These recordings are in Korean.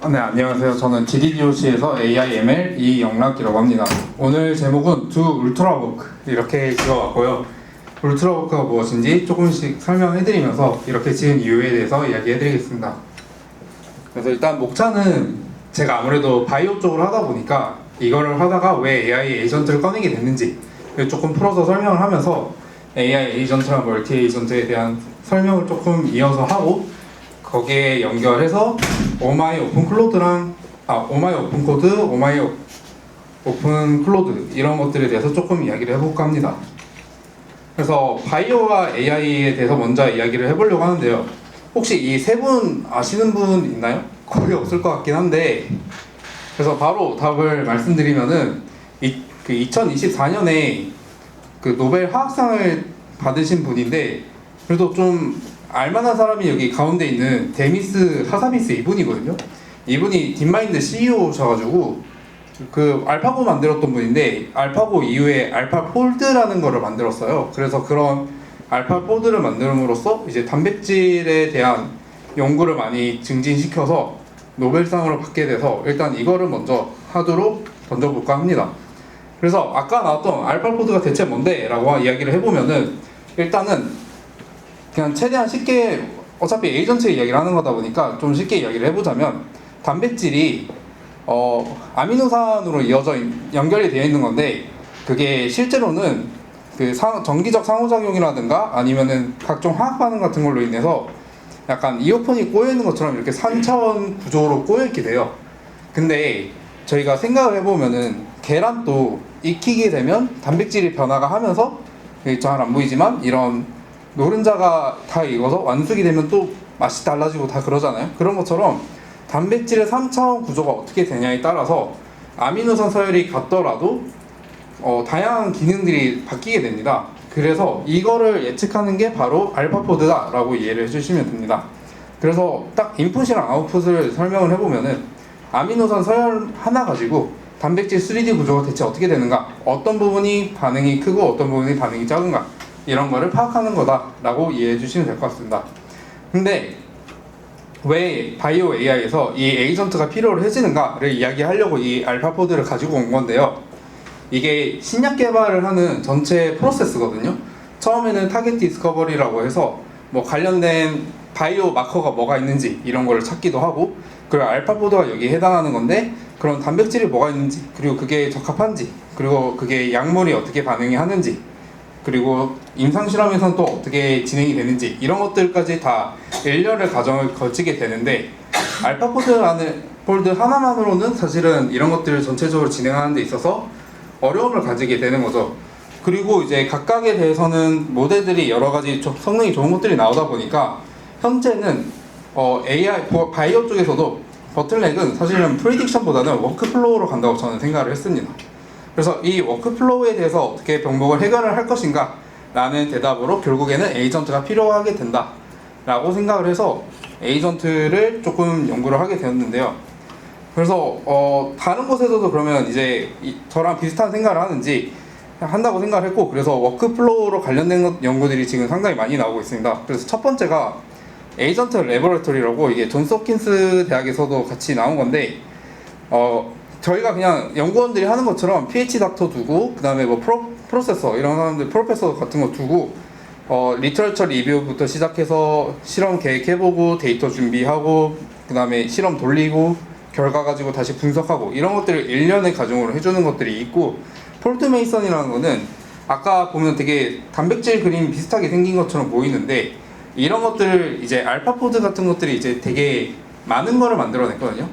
네, 안녕하세요. 저는 GDDOC에서 AI ML 이영락이라고 합니다. 오늘 제목은 Do 울트라워크 이렇게 지어왔고요. 울트라워크가 무엇인지 조금씩 설명해드리면서 이렇게 지은 이유에 대해서 이야기해드리겠습니다. 그래서 일단 목차는 제가 아무래도 바이오 쪽으로 하다 보니까 이거를 하다가 왜 AI 에이전트를 꺼내게 됐는지 조금 풀어서 설명을 하면서 AI 에이전트랑 멀티 에이전트에 대한 설명을 조금 이어서 하고 거기에 연결해서 오마이 오픈 클로드랑 오마이 오픈 코드, 오마이 오픈 클로드 이런 것들에 대해서 조금 이야기를 해볼까 합니다. 그래서 바이오와 AI에 대해서 먼저 이야기를 해보려고 하는데요. 혹시 이 세 분 아시는 분 있나요? 거의 없을 것 같긴 한데, 그래서 바로 답을 말씀드리면은 2024년에 그 노벨 화학상을 받으신 분인데, 그래도 좀 알만한 사람이 여기 가운데 있는 데미스 하사비스 이분이거든요. 이분이 딥마인드 CEO셔가지고 그 알파고 만들었던 분인데, 알파고 이후에 알파폴드라는 거를 만들었어요. 그래서 그런 알파폴드를 만듦으로써 이제 단백질에 대한 연구를 많이 증진시켜서 노벨상을 받게 돼서 일단 이거를 먼저 하도록 던져볼까 합니다. 그래서 아까 나왔던 알파폴드가 대체 뭔데? 라고 이야기를 해보면은, 일단은 그냥 최대한 쉽게, 어차피 에이전트 이야기를 하는 거다 보니까 좀 쉽게 이야기를 해보자면, 단백질이 아미노산으로 연결이 되어 있는 건데, 그게 실제로는 그 전기적 상호작용이라든가 아니면은 각종 화학 반응 같은 걸로 인해서 약간 이어폰이 꼬여 있는 것처럼 이렇게 3차원 구조로 꼬여 있게 돼요. 근데 저희가 생각을 해보면은 계란도 익히게 되면 단백질이 변화가 하면서, 잘 안 보이지만 이런 노른자가 다 익어서 완숙이 되면 또 맛이 달라지고 다 그러잖아요. 그런 것처럼 단백질의 3차원 구조가 어떻게 되냐에 따라서 아미노산 서열이 같더라도 다양한 기능들이 바뀌게 됩니다. 그래서 이거를 예측하는 게 바로 알파포드다 라고 이해를 해주시면 됩니다. 그래서 딱 인풋이랑 아웃풋을 설명을 해보면은, 아미노산 서열 하나 가지고 단백질 3D 구조가 대체 어떻게 되는가, 어떤 부분이 반응이 크고 어떤 부분이 반응이 작은가, 이런 거를 파악하는 거다 라고 이해해 주시면 될 것 같습니다. 근데 왜 바이오 AI에서 이 에이전트가 필요해지는가를 이야기하려고 이 알파포드를 가지고 온 건데요. 이게 신약 개발을 하는 전체 프로세스거든요. 처음에는 타겟 디스커버리라고 해서 뭐 관련된 바이오 마커가 뭐가 있는지 이런 거를 찾기도 하고, 그리고 알파포드가 여기에 해당하는 건데 그런 단백질이 뭐가 있는지, 그리고 그게 적합한지, 그리고 그게 약물이 어떻게 반응이 하는지, 그리고 임상실험에서는 또 어떻게 진행이 되는지, 이런 것들까지 다 일련의 과정을 거치게 되는데, 알파포드라는 폴드 하나만으로는 사실은 이런 것들을 전체적으로 진행하는 데 있어서 어려움을 가지게 되는 거죠. 그리고 이제 각각에 대해서는 모델들이 여러 가지 성능이 좋은 것들이 나오다 보니까 현재는 AI 바이오 쪽에서도 버틀넥은 사실은 프리딕션보다는 워크플로우로 간다고 저는 생각을 했습니다. 그래서 이 워크플로우에 대해서 어떻게 병목을 해결을 할 것인가 라는 대답으로 결국에는 에이전트가 필요하게 된다 라고 생각을 해서 에이전트를 조금 연구를 하게 되었는데요. 그래서 다른 곳에서도 그러면 이제 저랑 비슷한 생각을 하는지 한다고 생각을 했고, 그래서 워크플로우로 관련된 연구들이 지금 상당히 많이 나오고 있습니다. 그래서 첫 번째가 에이전트 레버러토리라고, 이게 존스 홉킨스 대학에서도 같이 나온 건데, 저희가 그냥 연구원들이 하는 것처럼 PhD 닥터 두고, 그 다음에 뭐 프로세서 이런 사람들, 프로페서 같은 거 두고, 리터처 리뷰부터 시작해서 실험 계획해보고 데이터 준비하고, 그 다음에 실험 돌리고 결과 가지고 다시 분석하고, 이런 것들을 일련의 과정으로 해주는 것들이 있고, 폴트 메이슨이라는 거는 아까 보면 되게 단백질 그림 비슷하게 생긴 것처럼 보이는데, 이런 것들을 이제 알파포드 같은 것들이 이제 되게 많은 거를 만들어냈거든요.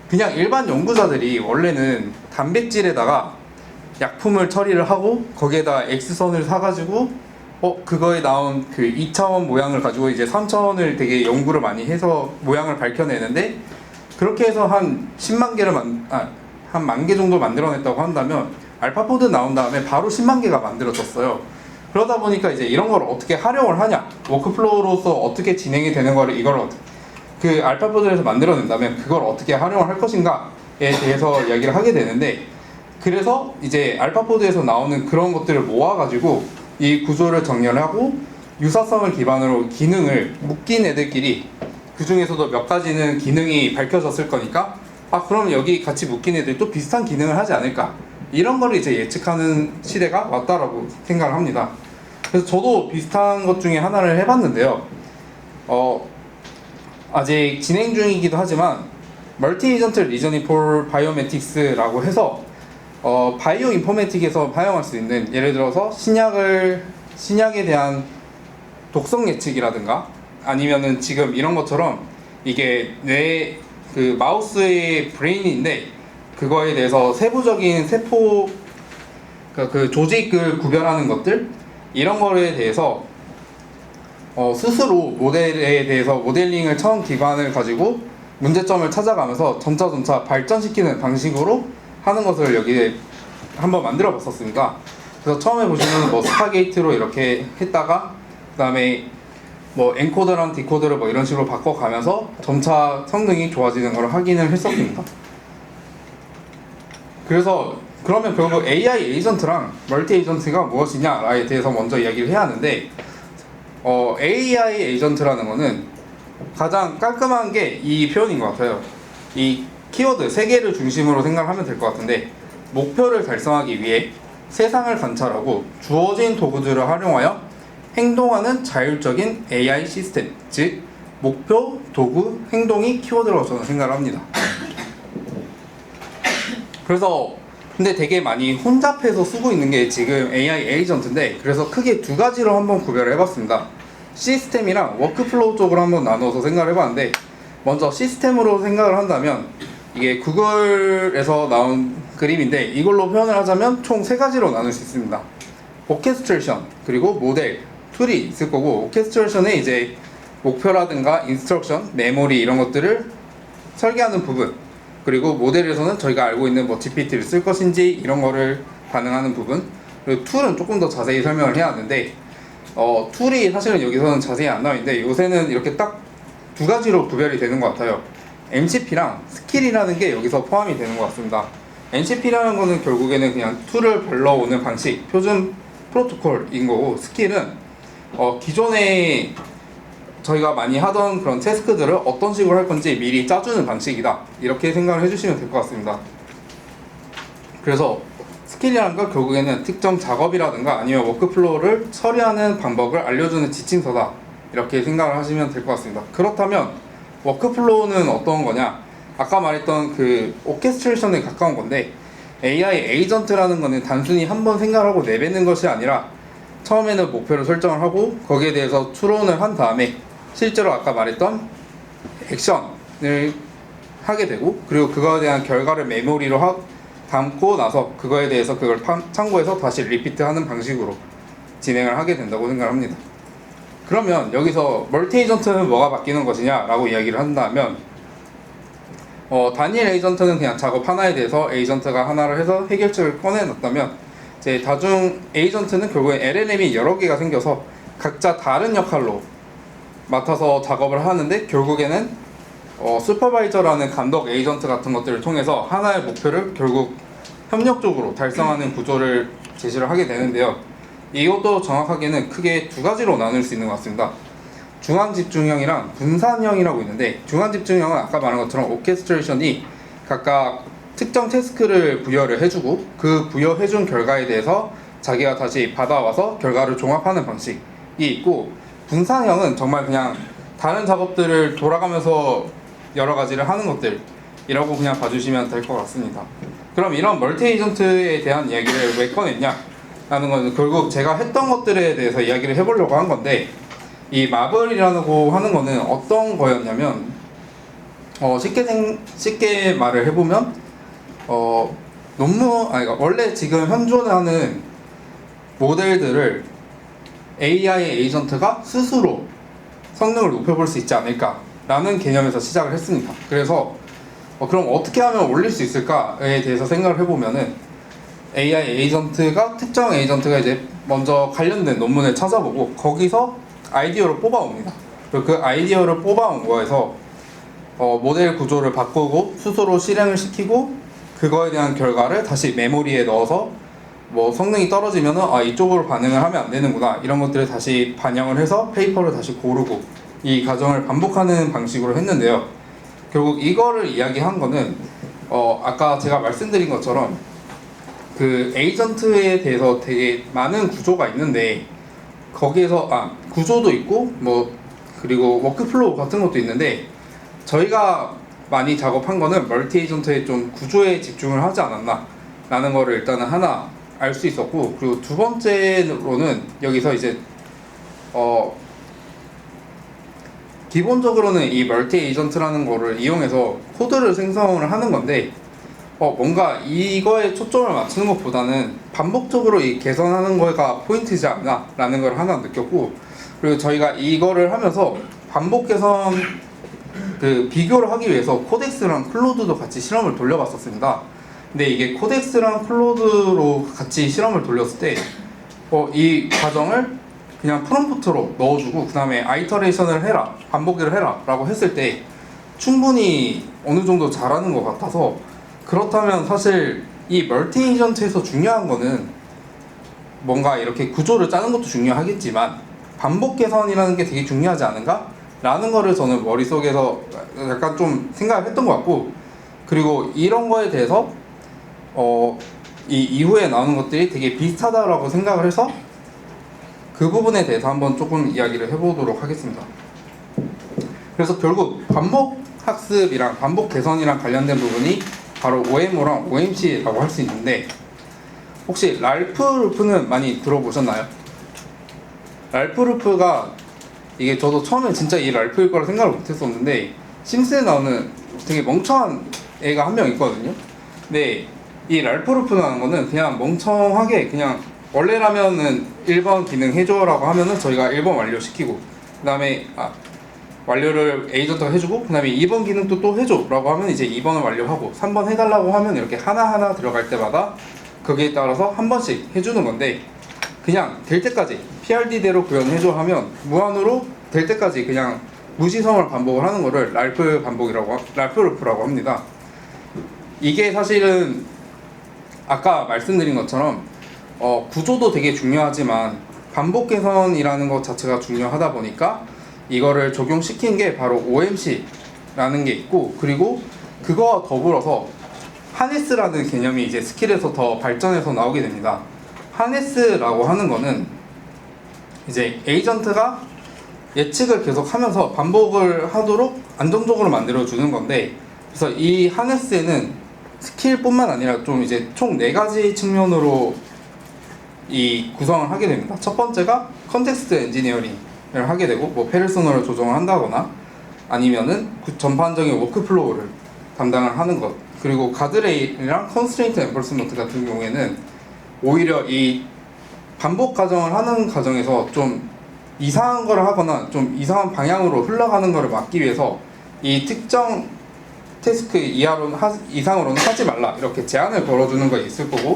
그냥 일반 연구자들이 원래는 단백질에다가 약품을 처리를 하고 거기에다 X선을 사가지고 그거에 나온 그 2차원 모양을 가지고 이제 3차원을 되게 연구를 많이 해서 모양을 밝혀내는데, 그렇게 해서 한 10만 개를 한 10,000개 정도 만들어냈다고 한다면, 알파포드 나온 다음에 바로 10만 개가 만들어졌어요. 그러다 보니까 이제 이런 걸 어떻게 활용을 하냐, 워크플로우로서 어떻게 진행이 되는 거를, 이걸 그 알파포드에서 만들어낸다면 그걸 어떻게 활용을 할 것인가에 대해서 이야기를 하게 되는데, 그래서 이제 알파포드에서 나오는 그런 것들을 모아가지고 이 구조를 정렬하고 유사성을 기반으로 기능을 묶인 애들끼리 그 중에서도 몇 가지는 기능이 밝혀졌을 거니까 그럼 여기 같이 묶인 애들이 또 비슷한 기능을 하지 않을까, 이런 거를 이제 예측하는 시대가 왔다라고 생각을 합니다. 그래서 저도 비슷한 것 중에 하나를 해봤는데요. 아직 진행 중이기도 하지만 멀티 에이전트 리저닝 폴 바이오메틱스라고 해서 바이오 인포메틱에서 사용할 수 있는, 예를 들어서 신약에 대한 독성 예측이라든가 아니면은 지금 이런 것처럼 이게 뇌 그 마우스의 브레인인데 그거에 대해서 세부적인 세포 그 조직을 구별하는 것들, 이런 거에 대해서 스스로 모델에 대해서 모델링을 처음 기반을 가지고 문제점을 찾아가면서 점차 발전시키는 방식으로 하는 것을 여기에 한번 만들어 봤었습니다. 그래서 처음에 보시면 뭐 스타게이트로 이렇게 했다가 그 다음에 뭐 엔코더랑 디코더를 뭐 이런 식으로 바꿔가면서 점차 성능이 좋아지는 걸 확인을 했었습니다. 그래서 그러면 결국 AI 에이전트랑 멀티 에이전트가 무엇이냐에 대해서 먼저 이야기를 해야 하는데, AI 에이전트라는 거는 가장 깔끔한 게 이 표현인 것 같아요. 이 키워드 3개를 중심으로 생각하면 될 것 같은데, 목표를 달성하기 위해 세상을 관찰하고 주어진 도구들을 활용하여 행동하는 자율적인 AI 시스템, 즉 목표, 도구, 행동이 키워드라고 저는 생각을 합니다. 그래서 근데 되게 많이 혼잡해서 쓰고 있는 게 지금 AI 에이전트인데, 그래서 크게 2가지로 한번 구별을 해봤습니다. 시스템이랑 워크플로우 쪽으로 한번 나눠서 생각을 해봤는데, 먼저 시스템으로 생각을 한다면 이게 구글에서 나온 그림인데, 이걸로 표현을 하자면 총 3가지로 나눌 수 있습니다. 오케스트레이션, 그리고 모델, 툴이 있을 거고, 오케스트레이션에 이제 목표라든가 인스트럭션, 메모리 이런 것들을 설계하는 부분, 그리고 모델에서는 저희가 알고 있는 뭐 GPT를 쓸 것인지 이런 거를 반응하는 부분, 그리고 툴은 조금 더 자세히 설명을 해야 하는데, 툴이 사실은 여기서는 자세히 안 나와 있는데 요새는 이렇게 딱 2가지로 구별이 되는 것 같아요. MCP랑 스킬이라는 게 여기서 포함이 되는 것 같습니다. MCP라는 거는 결국에는 그냥 툴을 불러오는 방식, 표준 프로토콜인 거고, 스킬은 기존에 저희가 많이 하던 그런 태스크들을 어떤 식으로 할 건지 미리 짜주는 방식이다, 이렇게 생각을 해주시면 될 것 같습니다. 그래서 스킬이라는 건 결국에는 특정 작업이라든가 아니면 워크플로우를 처리하는 방법을 알려주는 지침서다, 이렇게 생각을 하시면 될 것 같습니다. 그렇다면 워크플로우는 어떤 거냐? 아까 말했던 그 오케스트레이션에 가까운 건데, AI 에이전트라는 거는 단순히 한번 생각하고 내뱉는 것이 아니라 처음에는 목표를 설정을 하고 거기에 대해서 추론을 한 다음에 실제로 아까 말했던 액션을 하게 되고, 그리고 그거에 대한 결과를 메모리로 담고 나서 그거에 대해서 그걸 참고해서 다시 리피트하는 방식으로 진행을 하게 된다고 생각을 합니다. 그러면 여기서 멀티 에이전트는 뭐가 바뀌는 것이냐 라고 이야기를 한다면, 단일 에이전트는 그냥 작업 하나에 대해서 에이전트가 하나를 해서 해결책을 꺼내놨다면, 제 다중 에이전트는 결국에 LLM이 여러 개가 생겨서 각자 다른 역할로 맡아서 작업을 하는데, 결국에는 슈퍼바이저라는 감독 에이전트 같은 것들을 통해서 하나의 목표를 결국 협력적으로 달성하는 구조를 제시를 하게 되는데요. 이것도 정확하게는 크게 2가지로 나눌 수 있는 것 같습니다. 중앙집중형이랑 분산형이라고 있는데, 중앙집중형은 아까 말한 것처럼 오케스트레이션이 각각 특정 태스크를 부여를 해주고 그 부여해준 결과에 대해서 자기가 다시 받아와서 결과를 종합하는 방식이 있고, 분산형은 정말 그냥 다른 작업들을 돌아가면서 여러 가지를 하는 것들이라고 그냥 봐주시면 될 것 같습니다. 그럼 이런 멀티 에이전트에 대한 이야기를 왜 꺼냈냐 라는 건 결국 제가 했던 것들에 대해서 이야기를 해보려고 한 건데, 이 마블이라고 하는 거는 어떤 거였냐면, 쉽게 말을 해보면 그러니까 원래 지금 현존하는 모델들을 AI 에이전트가 스스로 성능을 높여볼 수 있지 않을까라는 개념에서 시작을 했습니다. 그래서 그럼 어떻게 하면 올릴 수 있을까에 대해서 생각을 해보면은, AI 에이전트가 특정 에이전트가 이제 먼저 관련된 논문을 찾아보고 거기서 아이디어를 뽑아옵니다. 그리고 그 아이디어를 뽑아온 거에서 모델 구조를 바꾸고 스스로 실행을 시키고 그거에 대한 결과를 다시 메모리에 넣어서 뭐 성능이 떨어지면은 이쪽으로 반응을 하면 안 되는구나, 이런 것들을 다시 반영을 해서 페이퍼를 다시 고르고 이 과정을 반복하는 방식으로 했는데요. 결국 이거를 이야기한 거는 아까 제가 말씀드린 것처럼 그 에이전트에 대해서 되게 많은 구조가 있는데 거기에서 구조도 있고 뭐 그리고 워크플로우 같은 것도 있는데 저희가 많이 작업한 거는 멀티 에이전트의 좀 구조에 집중을 하지 않았나 라는 거를 일단은 하나 알 수 있었고, 그리고 두 번째로는 여기서 이제 기본적으로는 이 멀티 에이전트라는 거를 이용해서 코드를 생성을 하는 건데 뭔가 이거에 초점을 맞추는 것보다는 반복적으로 이 개선하는 거가 포인트지 않나 라는 걸 하나 느꼈고, 그리고 저희가 이거를 하면서 반복 개선 그 비교를 하기 위해서 코덱스랑 클로드도 같이 실험을 돌려봤었습니다. 근데 이게 코덱스랑 클로드로 같이 실험을 돌렸을 때 이 과정을 그냥 프롬프트로 넣어주고 그 다음에 아이터레이션을 해라, 반복을 해라 라고 했을 때 충분히 어느 정도 잘하는 것 같아서, 그렇다면 사실 이 멀티 에이전트에서 중요한 거는 뭔가 이렇게 구조를 짜는 것도 중요하겠지만 반복 개선이라는 게 되게 중요하지 않은가? 라는 거를 저는 머릿속에서 약간 좀 생각을 했던 것 같고, 그리고 이런 거에 대해서 이 이후에 나오는 것들이 되게 비슷하다라고 생각을 해서 그 부분에 대해서 한번 조금 이야기를 해보도록 하겠습니다. 그래서 결국 반복 학습이랑 반복 개선이랑 관련된 부분이 바로 OMO랑 OMC라고 할 수 있는데, 혹시 랄프 루프는 많이 들어보셨나요? 랄프 루프가 이게 저도 처음에 진짜 이 랄프일 거라 생각을 못했었는데 심스에 나오는 되게 멍청한 애가 한 명 있거든요. 근데 이 랄프 루프라는 거는 그냥 멍청하게 그냥 원래라면은 1번 기능 해줘 라고 하면은 저희가 1번 완료시키고 그 다음에 완료를 에이전트가 해주고 그 다음에 2번 기능도 또 해줘 라고 하면 이제 2번을 완료하고 3번 해달라고 하면 이렇게 하나하나 들어갈 때마다 거기에 따라서 한 번씩 해주는 건데, 그냥 될 때까지 PRD대로 구현해줘 하면 무한으로 될 때까지 그냥 무시성을 반복을 하는 거를 랄프 루프라고 합니다. 이게 사실은 아까 말씀드린 것처럼 구조도 되게 중요하지만 반복 개선이라는 것 자체가 중요하다 보니까 이거를 적용시킨 게 바로 OMC라는 게 있고, 그리고 그거와 더불어서 하네스라는 개념이 이제 스킬에서 더 발전해서 나오게 됩니다. 하네스라고 하는 거는 이제 에이전트가 예측을 계속 하면서 반복을 하도록 안정적으로 만들어 주는 건데, 그래서 이 하네스에는 스킬뿐만 아니라 좀 이제 총 4가지 측면으로 이 구성을 하게 됩니다. 첫 번째가 컨텍스트 엔지니어링을 하게 되고, 뭐 페르소나를 조정을 한다거나 아니면은 전반적인 워크플로우를 담당을 하는 것, 그리고 가드레일이랑 컨스트레인트 엠버스먼트 같은 경우에는 오히려 이 반복 과정을 하는 과정에서 좀 이상한 거를 하거나 좀 이상한 방향으로 흘러가는 거를 막기 위해서 이 특정 태스크 이상으로는 하지 말라 이렇게 제한을 걸어주는 거 있을 거고,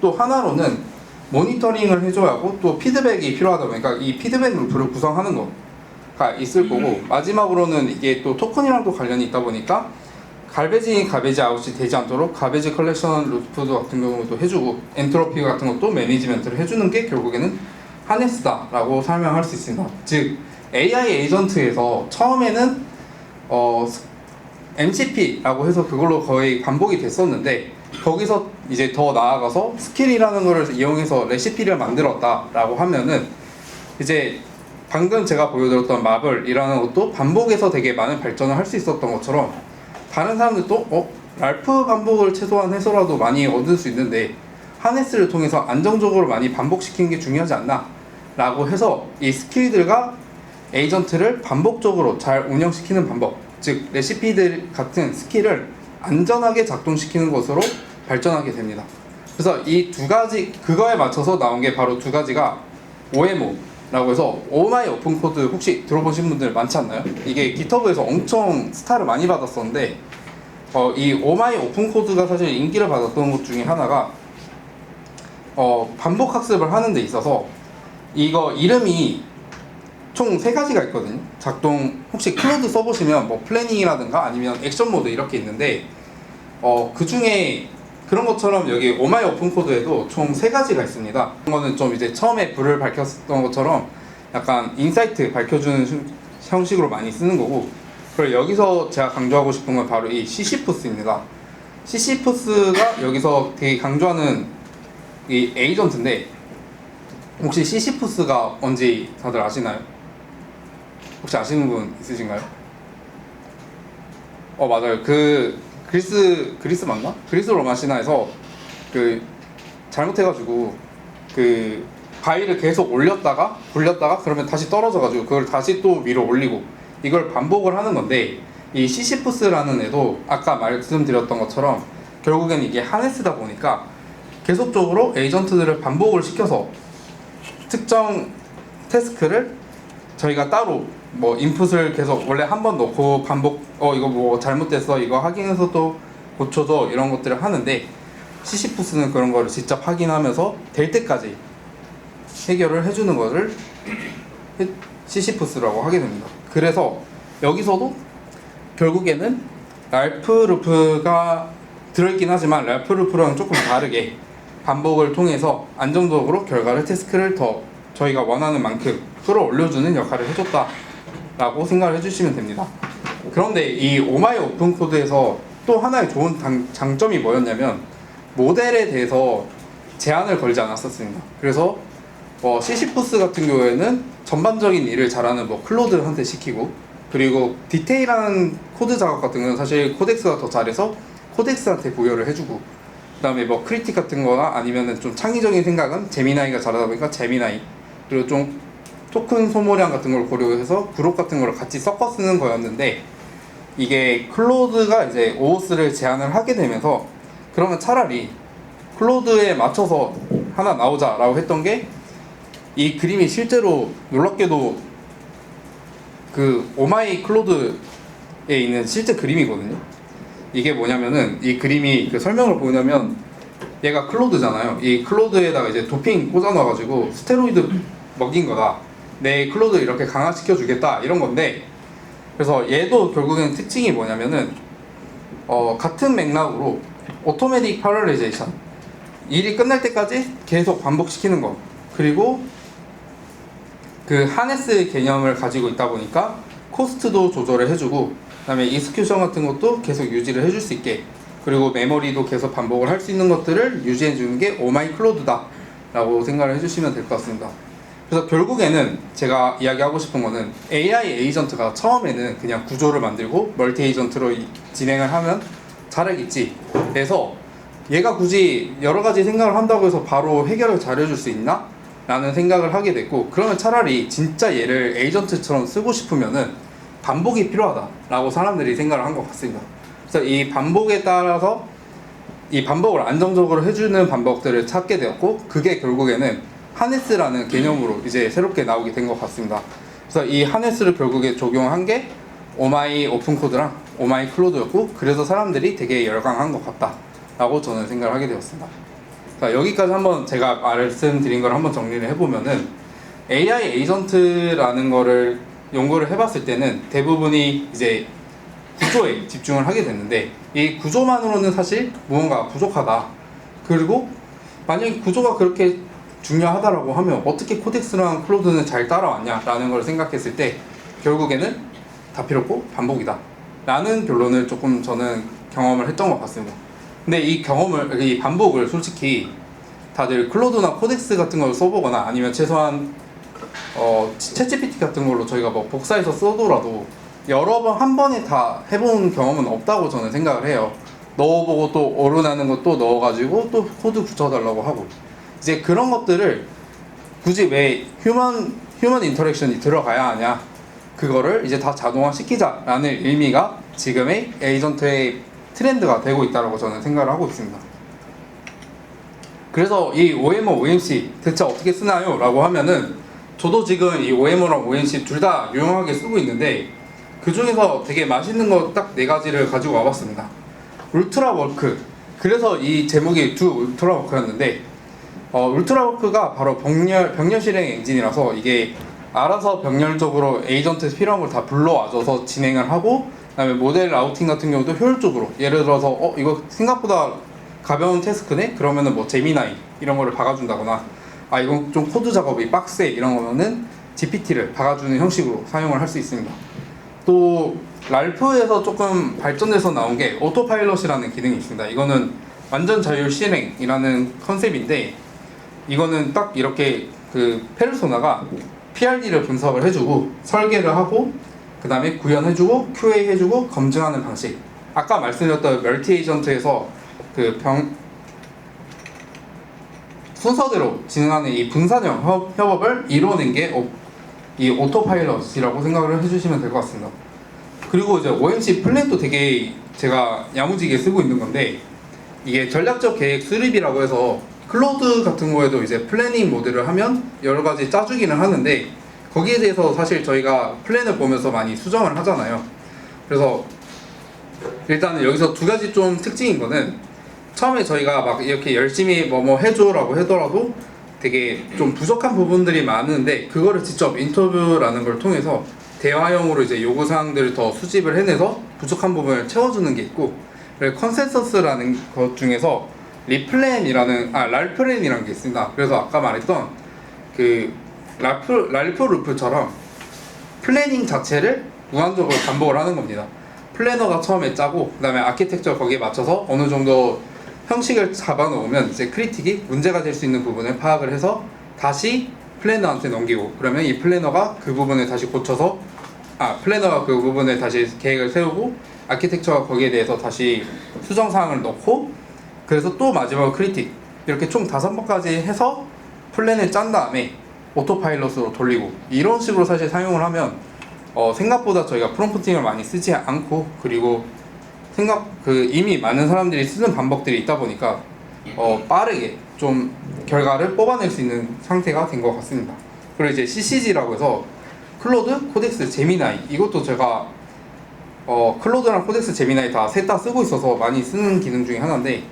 또 하나로는 모니터링을 해줘야 하고 또 피드백이 필요하다 보니까 이 피드백 루프를 구성하는 거가 있을 거고, 마지막으로는 이게 또 토큰이랑도 관련이 있다 보니까 갈베지 아웃이 되지 않도록 가베지 컬렉션 루프도 같은 경우도 해주고 엔트로피 같은 것도 매니지멘트를 해주는 게 결국에는 하네스다라고 설명할 수 있습니다. 즉 AI 에이전트에서 처음에는 MCP라고 해서 그걸로 거의 반복이 됐었는데, 거기서 이제 더 나아가서 스킬이라는 것을 이용해서 레시피를 만들었다라고 하면은 이제 방금 제가 보여드렸던 마블이라는 것도 반복해서 되게 많은 발전을 할 수 있었던 것처럼 다른 사람들도 랄프 반복을 최소한 해서라도 많이 얻을 수 있는데 하네스를 통해서 안정적으로 많이 반복시키는 게 중요하지 않나 라고 해서 이 스킬들과 에이전트를 반복적으로 잘 운영시키는 방법, 즉 레시피들 같은 스킬을 안전하게 작동시키는 것으로 발전하게 됩니다. 그래서 이 두 가지, 그거에 맞춰서 나온 게 바로 두 가지가 OMO라고 해서 오마이 오픈 코드 혹시 들어보신 분들 많지 않나요? 이게 깃허브에서 엄청 스타를 많이 받았었는데 이 오마이 오픈 코드가 사실 인기를 받았던 것 중에 하나가 반복 학습을 하는 데 있어서 이거 이름이 총 3가지가 있거든요. 혹시 클로드 써보시면 뭐 플래닝이라든가 아니면 액션 모드 이렇게 있는데 그 중에 그런 것처럼 여기 오마이 오픈 코드에도 총 3가지가 있습니다. 그런 거는 좀 이제 처음에 불을 밝혔던 것처럼 약간 인사이트 밝혀주는 형식으로 많이 쓰는 거고, 그리고 여기서 제가 강조하고 싶은 건 바로 이 시시푸스입니다. 시시푸스가 여기서 되게 강조하는 이 에이전트인데, 혹시 시시푸스가 뭔지 다들 아시나요? 혹시 아시는 분 있으신가요? 맞아요. 그 그리스 맞나? 그리스 로마 신화에서 그 잘못해가지고 그 바위를 계속 올렸다가 굴렸다가 그러면 다시 떨어져가지고 그걸 다시 또 위로 올리고 이걸 반복을 하는 건데, 이 시시푸스라는 애도 아까 말씀드렸던 것처럼 결국엔 이게 하네스다 보니까 계속적으로 에이전트들을 반복을 시켜서 특정 태스크를 저희가 따로 뭐 인풋을 계속 원래 한 번 넣고 반복 이거 뭐 잘못됐어 이거 확인해서 또 고쳐줘 이런 것들을 하는데, 시시푸스는 그런 거를 직접 확인하면서 될 때까지 해결을 해주는 것을 시시푸스라고 하게 됩니다. 그래서 여기서도 결국에는 랄프 루프가 들어있긴 하지만 랄프 루프랑 조금 다르게 반복을 통해서 안정적으로 결과를 태스크를 더 저희가 원하는 만큼 끌어올려주는 역할을 해줬다 라고 생각을 해주시면 됩니다. 그런데 이 오마이 오픈 코드에서 또 하나의 좋은 장점이 뭐였냐면 모델에 대해서 제한을 걸지 않았었습니다. 그래서 시시푸스 같은 경우에는 전반적인 일을 잘하는 클로드한테 시키고, 그리고 디테일한 코드 작업 같은 경우는 사실 코덱스가 더 잘해서 코덱스한테 부여를 해주고, 그 다음에 크리틱 같은 거나 아니면은 좀 창의적인 생각은 제미나이가 잘하다 보니까 제미나이, 그리고 좀 토큰 소모량 같은 걸 고려해서 그룹 같은 걸 같이 섞어 쓰는 거였는데, 이게 클로드가 이제 오오스를 제안을 하게 되면서 그러면 차라리 클로드에 맞춰서 하나 나오자 라고 했던 게, 이 그림이 실제로 놀랍게도 그 오마이 클로드에 있는 실제 그림이거든요. 이게 뭐냐면은 이 그림이 그 설명을 보냐면 얘가 클로드잖아요. 이 클로드에다가 이제 도핑 꽂아놔가지고 스테로이드 먹인 거다, 내 클로드 이렇게 강화시켜 주겠다 이런 건데, 그래서 얘도 결국엔 특징이 뭐냐면은 같은 맥락으로 오토매틱 패럴리제이션, 일이 끝날 때까지 계속 반복시키는 거, 그리고 그 하네스 개념을 가지고 있다 보니까 코스트도 조절을 해주고, 그 다음에 익스큐션 같은 것도 계속 유지를 해줄 수 있게, 그리고 메모리도 계속 반복을 할 수 있는 것들을 유지해 주는 게 오마이 클로드다 라고 생각을 해주시면 될 것 같습니다. 그래서 결국에는 제가 이야기하고 싶은 거는 AI 에이전트가 처음에는 그냥 구조를 만들고 멀티 에이전트로 진행을 하면 잘하겠지, 그래서 얘가 굳이 여러 가지 생각을 한다고 해서 바로 해결을 잘해줄 수 있나? 라는 생각을 하게 됐고, 그러면 차라리 진짜 얘를 에이전트처럼 쓰고 싶으면은 반복이 필요하다 라고 사람들이 생각을 한 것 같습니다. 그래서 이 반복에 따라서 이 반복을 안정적으로 해주는 방법들을 찾게 되었고, 그게 결국에는 하네스라는 개념으로 이제 새롭게 나오게 된 것 같습니다. 그래서 이 하네스를 결국에 적용한 게 오마이 오픈코드랑 오마이 클로드였고, 그래서 사람들이 되게 열광한 것 같다 라고 저는 생각을 하게 되었습니다. 자, 여기까지 한번 제가 말씀드린 걸 한번 정리를 해보면은, AI 에이전트라는 거를 연구를 해봤을 때는 대부분이 이제 구조에 집중을 하게 됐는데, 이 구조만으로는 사실 무언가 부족하다, 그리고 만약에 구조가 그렇게 중요하다라고 하면 어떻게 코덱스랑 클로드는 잘 따라왔냐 라는 걸 생각했을 때 결국에는 다 필요 없고 반복이다 라는 결론을 조금 저는 경험을 했던 것 같습니다. 근데 이 반복을 솔직히 다들 클로드나 코덱스 같은 걸 써보거나 아니면 최소한 챗GPT 같은 걸로 저희가 복사해서 써더라도 여러 번 한 번에 다 해본 경험은 없다고 저는 생각을 해요. 넣어보고 또 어른하는 것도 넣어가지고 또 코드 붙여달라고 하고, 이제 그런 것들을 굳이 왜 휴먼 인터랙션이 들어가야 하냐, 그거를 이제 다 자동화 시키자라는 의미가 지금의 에이전트의 트렌드가 되고 있다고 저는 생각을 하고 있습니다. 그래서 이 OMO, OMC 대체 어떻게 쓰나요? 라고 하면은, 저도 지금 이 OMO랑 OMC 둘 다 유용하게 쓰고 있는데 그 중에서 되게 맛있는 거 딱 4가지를 가지고 와봤습니다. 울트라 워크, 그래서 이 제목이 두 울트라 워크였는데, 울트라 워크가 바로 병렬 실행 엔진이라서 이게 알아서 병렬적으로 에이전트 필요한 걸 다 불러와줘서 진행을 하고, 그 다음에 모델 라우팅 같은 경우도 효율적으로, 예를 들어서 이거 생각보다 가벼운 태스크네? 그러면은 제미나이 이런 거를 박아준다거나, 이건 좀 코드 작업이 빡세 이런 거면은 GPT를 박아주는 형식으로 사용을 할 수 있습니다. 또 랄프에서 조금 발전돼서 나온 게 오토파일럿이라는 기능이 있습니다. 이거는 완전 자율 실행이라는 컨셉인데, 이거는 딱 이렇게 그 페르소나가 PRD를 분석을 해주고 설계를 하고 그 다음에 구현해주고 QA 해주고 검증하는 방식. 아까 말씀드렸던 멀티 에이전트에서 그 순서대로 진행하는 이 분산형 협업을 이루어낸 게 이 오토파일럿이라고 생각을 해주시면 될 것 같습니다. 그리고 이제 OMC 플랜도 되게 제가 야무지게 쓰고 있는 건데, 이게 전략적 계획 수립이라고 해서 클로드 같은 거에도 이제 플래닝 모델을 하면 여러 가지 짜주기는 하는데, 거기에 대해서 사실 저희가 플랜을 보면서 많이 수정을 하잖아요. 그래서 일단은 여기서 두 가지 좀 특징인 거는, 처음에 저희가 막 이렇게 열심히 뭐뭐 해줘라고 하더라도 되게 좀 부족한 부분들이 많은데, 그거를 직접 인터뷰라는 걸 통해서 대화형으로 이제 요구사항들을 더 수집을 해내서 부족한 부분을 채워주는 게 있고, 그리고 컨센서스라는 것 중에서 랄플랜이라는 게 있습니다. 그래서 아까 말했던 그 랄프 루프처럼 플래닝 자체를 무한적으로 반복을 하는 겁니다. 플래너가 처음에 짜고 그 다음에 아키텍처 거기에 맞춰서 어느 정도 형식을 잡아놓으면 이제 크리틱이 문제가 될 수 있는 부분을 파악을 해서 다시 플래너한테 넘기고, 그러면 이 플래너가 그 부분을 다시 고쳐서 플래너가 그 부분에 다시 계획을 세우고 아키텍처가 거기에 대해서 다시 수정사항을 넣고, 그래서 또 마지막으로 크리틱, 이렇게 총 5번까지 해서 플랜을 짠 다음에 오토파일럿으로 돌리고, 이런 식으로 사실 사용을 하면 생각보다 저희가 프롬프팅을 많이 쓰지 않고, 그리고 이미 많은 사람들이 쓰는 방법들이 있다 보니까 빠르게 좀 결과를 뽑아낼 수 있는 상태가 된 것 같습니다. 그리고 이제 CCG라고 해서 클로드, 코덱스, 제미나이, 이것도 제가 클로드랑 코덱스, 제미나이 셋 다 쓰고 있어서 많이 쓰는 기능 중에 하나인데,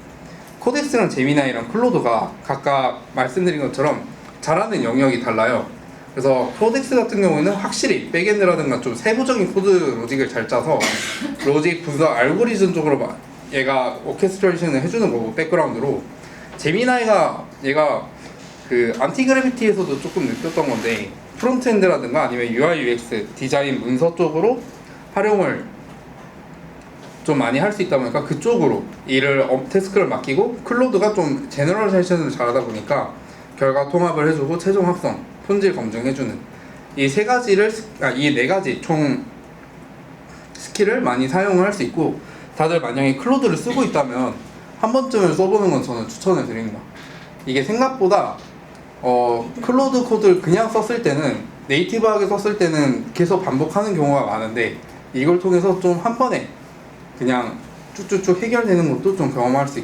코덱스랑 제미나이랑 클로드가 각각 말씀드린 것처럼 잘하는 영역이 달라요. 그래서 코덱스 같은 경우에는 확실히 백엔드라든가 좀 세부적인 코드 로직을 잘 짜서 로직 분석 알고리즘 쪽으로 얘가 오케스트레이션을 해주는 거고, 백그라운드로. 제미나이가 얘가 그 안티그래비티에서도 조금 느꼈던 건데, 프론트엔드라든가 아니면 UI UX 디자인 문서 쪽으로 활용을 좀 많이 할 수 있다 보니까 그쪽으로 태스크를 맡기고, 클로드가 좀 제너럴라이제이션을 잘하다 보니까 결과 통합을 해주고 최종 합성, 품질 검증해주는 이 네 가지 총 스킬을 많이 사용을 할 수 있고, 다들 만약에 클로드를 쓰고 있다면 한 번쯤은 써보는 건 저는 추천을 드립니다. 이게 생각보다 클로드 코드를 그냥 썼을 때는, 네이티브하게 썼을 때는 계속 반복하는 경우가 많은데, 이걸 통해서 좀 한 번에 그냥 쭉쭉쭉 해결되는 것도 좀 경험할 수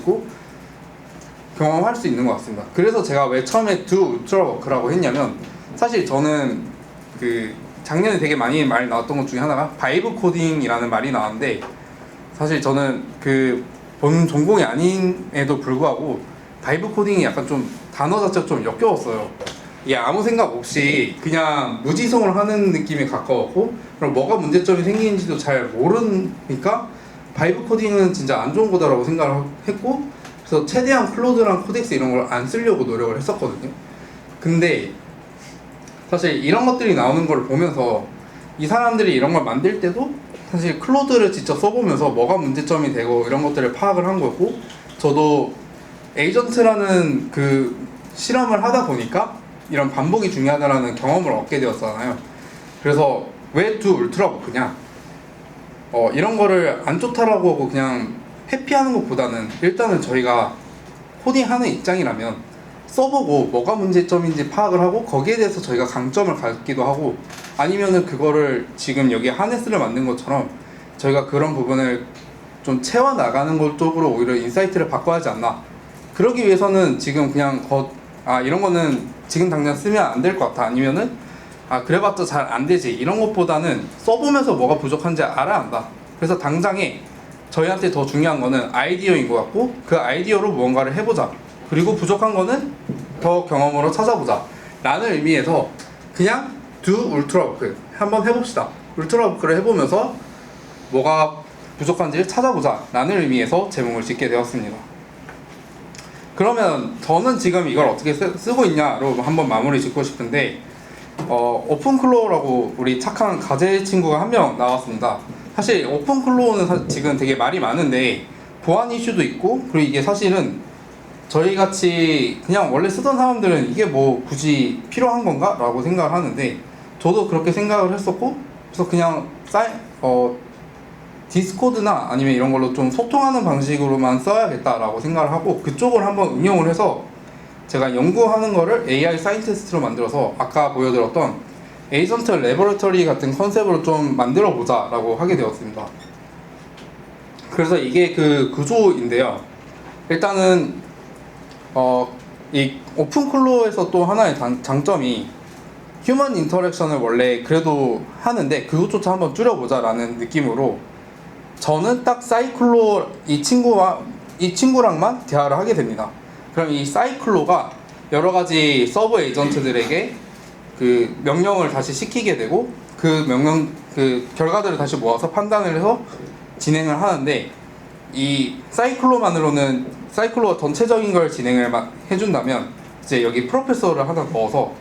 있는 것 같습니다. 그래서 제가 왜 처음에 do ultra work라고 했냐면, 사실 저는 그 작년에 되게 많이 말 나왔던 것 중에 하나가 바이브 코딩이라는 말이 나왔는데, 사실 저는 그 본 전공이 아닌에도 불구하고 바이브 코딩이 약간 좀 단어 자체가 좀 역겨웠어요. 이게 아무 생각 없이 그냥 무지성을 하는 느낌에 가까웠고, 그럼 뭐가 문제점이 생기는지도 잘 모르니까 바이브 코딩은 진짜 안 좋은 거다라고 생각을 했고, 그래서 최대한 클로드랑 코덱스 이런 걸 안 쓰려고 노력을 했었거든요. 근데 사실 이런 것들이 나오는 걸 보면서 이 사람들이 이런 걸 만들 때도 사실 클로드를 직접 써보면서 뭐가 문제점이 되고 이런 것들을 파악을 한 거고, 저도 에이전트라는 그 실험을 하다 보니까 이런 반복이 중요하다는 경험을 얻게 되었잖아요. 그래서 왜 do 울트라 워크냐, 이런 거를 안 좋다라고 하고 그냥 회피하는 것보다는, 일단은 저희가 코딩하는 입장이라면 써보고 뭐가 문제점인지 파악을 하고 거기에 대해서 저희가 강점을 갖기도 하고, 아니면은 그거를 지금 여기 하네스를 만든 것처럼 저희가 그런 부분을 좀 채워나가는 것 쪽으로 오히려 인사이트를 바꿔야 하지 않나. 그러기 위해서는 지금 그냥 이런 거는 지금 당장 쓰면 안 될 것 같아, 아니면은 그래봤자 잘 안 되지, 이런 것보다는 써보면서 뭐가 부족한지 알아야 한다. 그래서 당장에 저희한테 더 중요한 거는 아이디어인 것 같고, 그 아이디어로 무언가를 해보자, 그리고 부족한 거는 더 경험으로 찾아보자 라는 의미에서 그냥 do 울트라 워크 한번 해봅시다, 울트라 워크를 해보면서 뭐가 부족한지를 찾아보자 라는 의미에서 제목을 짓게 되었습니다. 그러면 저는 지금 이걸 어떻게 쓰고 있냐로 한번 마무리 짓고 싶은데, 오픈클로우라고 우리 착한 가제 친구가 한 명 나왔습니다. 사실 오픈클로우는 지금 되게 말이 많은데 보안 이슈도 있고, 그리고 이게 사실은 저희 같이 그냥 원래 쓰던 사람들은 이게 뭐 굳이 필요한 건가? 라고 생각을 하는데, 저도 그렇게 생각을 했었고, 그래서 그냥 디스코드나 아니면 이런 걸로 좀 소통하는 방식으로만 써야겠다라고 생각을 하고, 그쪽을 한번 응용을 해서 제가 연구하는 거를 AI 사이언티스트로 만들어서 아까 보여드렸던 에이전트 레버러터리 같은 컨셉으로 좀 만들어 보자 라고 하게 되었습니다. 그래서 이게 그 구조인데요. 일단은 이 오픈클로우에서 또 하나의 장점이 휴먼 인터랙션을 원래 그래도 하는데 그것조차 한번 줄여보자 라는 느낌으로, 저는 딱 사이클로 이 친구랑만 대화를 하게 됩니다. 그럼 이 사이클로가 여러 가지 서브 에이전트들에게 그 명령을 다시 시키게 되고, 그 결과들을 다시 모아서 판단을 해서 진행을 하는데, 이 사이클로가 전체적인 걸 진행을 해준다면 이제 여기 프로페서를 하나 넣어서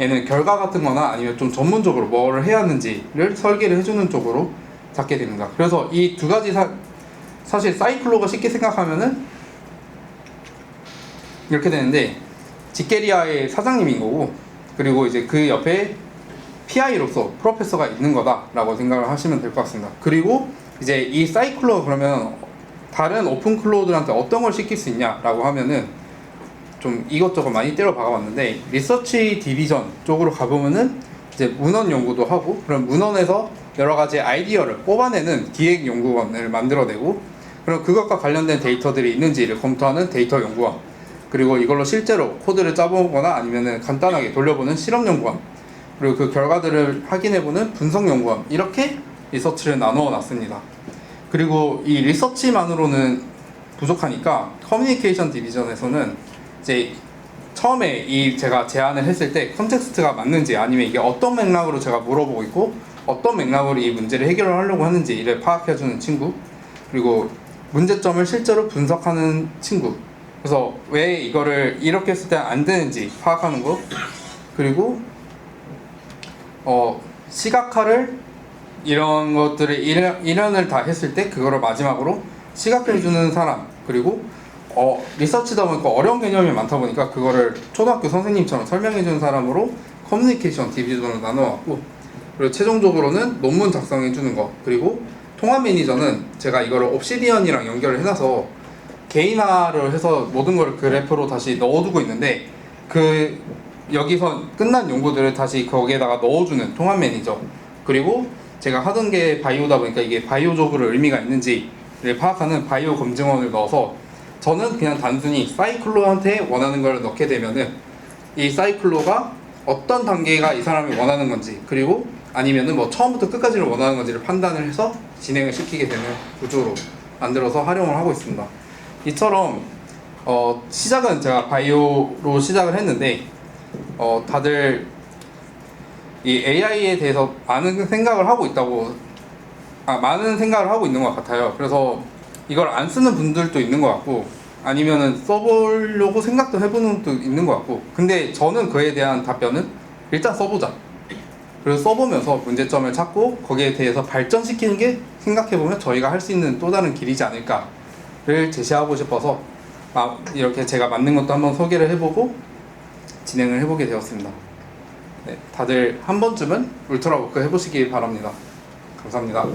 얘는 결과 같은 거나 아니면 좀 전문적으로 뭐를 해야 하는지를 설계를 해주는 쪽으로 잡게 됩니다. 그래서 이 두 가지 사실 사이클로가 쉽게 생각하면은 이렇게 되는데, 직게리아의 사장님인 거고, 그리고 이제 그 옆에 PI로서 프로페서가 있는 거다라고 생각을 하시면 될 것 같습니다. 그리고 이제 이 사이클로 그러면 다른 오픈 클로우들한테 어떤 걸 시킬 수 있냐라고 하면은 좀 이것저것 많이 때려 박아봤는데, 리서치 디비전 쪽으로 가보면은 이제 문헌 연구도 하고, 그럼 문헌에서 여러 가지 아이디어를 뽑아내는 기획 연구원을 만들어내고, 그럼 그것과 관련된 데이터들이 있는지를 검토하는 데이터 연구원, 그리고 이걸로 실제로 코드를 짜보거나 아니면은 간단하게 돌려보는 실험 연구원, 그리고 그 결과들을 확인해보는 분석 연구원, 이렇게 리서치를 나누어 놨습니다. 그리고 이 리서치만으로는 부족하니까 커뮤니케이션 디비전에서는 이제 처음에 제가 제안을 했을 때 컨텍스트가 맞는지, 아니면 이게 어떤 맥락으로 제가 물어보고 있고 어떤 맥락으로 이 문제를 해결을 하려고 하는지를 파악해주는 친구, 그리고 문제점을 실제로 분석하는 친구, 그래서 왜 이거를 이렇게 했을 때 안 되는지 파악하는 거, 그리고 시각화를 이런 것들을 일련을 다 했을 때 그거를 마지막으로 시각해주는 사람, 그리고 리서치다 보니까 어려운 개념이 많다 보니까 그거를 초등학교 선생님처럼 설명해주는 사람으로 커뮤니케이션 디비전을 나눠왔고, 그리고 최종적으로는 논문 작성해주는 거, 그리고 통합 매니저는 제가 이거를 옵시디언이랑 연결을 해놔서 개인화를 해서 모든 걸 그래프로 다시 넣어두고 있는데, 여기서 끝난 연구들을 다시 거기에다가 넣어주는 통합 매니저, 그리고 제가 하던 게 바이오다 보니까 이게 바이오적으로 의미가 있는지를 파악하는 바이오 검증원을 넣어서, 저는 그냥 단순히 사이클로한테 원하는 걸 넣게 되면은 이 사이클로가 어떤 단계가 이 사람이 원하는 건지, 그리고 아니면은 뭐 처음부터 끝까지를 원하는 건지를 판단을 해서 진행을 시키게 되는 구조로 만들어서 활용을 하고 있습니다. 이처럼 시작은 제가 바이오로 시작을 했는데, 다들 이 AI에 대해서 많은 생각을 하고 있는 것 같아요. 그래서 이걸 안 쓰는 분들도 있는 것 같고, 아니면은 써보려고 생각도 해보는 분도 있는 것 같고, 근데 저는 그에 대한 답변은 일단 써보자. 그래서 써보면서 문제점을 찾고 거기에 대해서 발전시키는 게 생각해보면 저희가 할 수 있는 또 다른 길이지 않을까를 제시하고 싶어서 이렇게 제가 만든 것도 한번 소개를 해보고 진행을 해보게 되었습니다. 네, 다들 한 번쯤은 울트라워크 해보시기 바랍니다. 감사합니다.